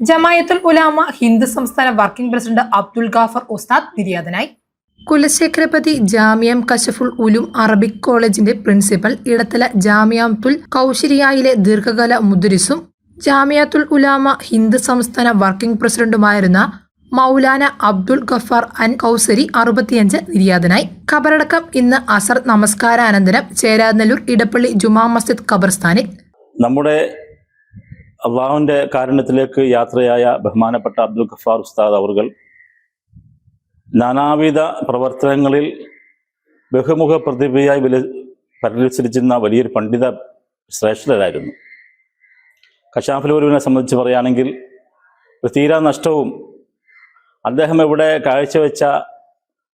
ജമായത്തുൽ ഉലാമ ഹിന്ദു സംസ്ഥാന working president Abdul Ghaffar ഉസ്താദ് നിര്യാതനായി. കുലശേഖരപതി ജാമിയം കശഫുൽ ഉലൂം അറബിക് കോളേജിന്റെ പ്രിൻസിപ്പൽ, ഇടത്തല ജാമിയത്തുൽ കൗശരിയയിലെ ദീർഘകാല മുദ്രിസും ജാമിയത്തുൽ ഉലാമ ഹിന്ദു സംസ്ഥാന വർക്കിംഗ് പ്രസിഡന്റുമായിരുന്ന മൗലാന അബ്ദുൽ ഗഫാർ അൻ കൗസരി 65 നിര്യാതനായി. ഖബറടക്കം ഇന്ന് അസർ നമസ്കാരാനന്തരം ചേരാനല്ലൂർ ഇടപ്പള്ളി ജുമാ മസ്ജിദ് ഖബർസ്ഥാനിൽ. നമ്മുടെ അള്ളാഹുവിൻ്റെ കാരുണ്യത്തിലേക്ക് യാത്രയായ ബഹുമാനപ്പെട്ട അബ്ദുൽ ഗഫാർ ഉസ്താദ് അവർകൾ നാനാവിധ പ്രവർത്തനങ്ങളിൽ ബഹുമുഖ പ്രതിഭയായി പരിരക്ഷിച്ചിരുന്ന വലിയൊരു പണ്ഡിത ശ്രേഷ്ഠരായിരുന്നു. കശാഫുൽ ഉലൂമിനെ സംബന്ധിച്ച് പറയുകയാണെങ്കിൽ ഒരു തീരാ നഷ്ടവും, അദ്ദേഹം ഇവിടെ കാഴ്ചവെച്ച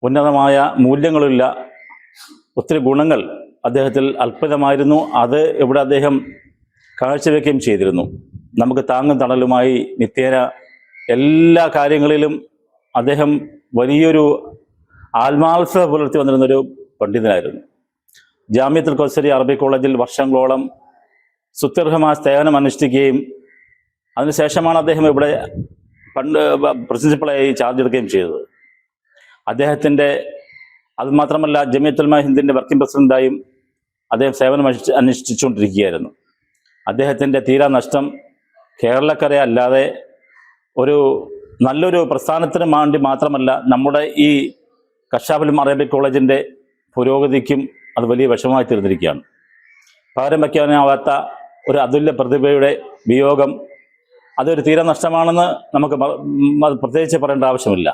ഉന്നതമായ മൂല്യങ്ങളുള്ള ഒത്തിരി ഗുണങ്ങൾ അദ്ദേഹത്തിൽ അത്ഭുതമായിരുന്നു. അത് ഇവിടെ അദ്ദേഹം കാഴ്ചവെക്കുകയും ചെയ്തിരുന്നു. നമുക്ക് താങ്ങും തണലുമായി നിത്യേന എല്ലാ കാര്യങ്ങളിലും അദ്ദേഹം വലിയൊരു ആത്മാത്സ പുലർത്തി വന്നിരുന്നൊരു പണ്ഡിതനായിരുന്നു. ജാമിയത്തുൽ കൗസരി അറബിക് കോളേജിൽ വർഷങ്ങളോളം സുത്യർഹമായ സേവനം അനുഷ്ഠിക്കുകയും അതിനുശേഷമാണ് അദ്ദേഹം ഇവിടെ പ്രിൻസിപ്പളായി ചാർജ് എടുക്കുകയും ചെയ്തത്. അദ്ദേഹത്തിൻ്റെ അതുമാത്രമല്ല, ജമിയത്തുൽ ഉലമ ഹിന്ദിൻ്റെ വർക്കിംഗ് പ്രസിഡന്റായും അദ്ദേഹം സേവനം അനുഷ്ഠിച്ചുകൊണ്ടിരിക്കുകയായിരുന്നു. അദ്ദേഹത്തിൻ്റെ തീരാ നഷ്ടം കേരളക്കരെ അല്ലാതെ ഒരു നല്ലൊരു പ്രസ്ഥാനത്തിന് വേണ്ടി മാത്രമല്ല, നമ്മുടെ ഈ കശാഫുൽ ഉലൂം അറബിക് കോളേജിൻ്റെ പുരോഗതിക്കും അത് വലിയ വിഷമമായി തീർന്നിരിക്കുകയാണ്. പകരം വയ്ക്കാനാവാത്ത ഒരു അതുല്യ പ്രതിഭയുടെ വിയോഗം അതൊരു തീരാ നഷ്ടമാണെന്ന് നമുക്ക് പ്രത്യേകിച്ച് പറയേണ്ട ആവശ്യമില്ല.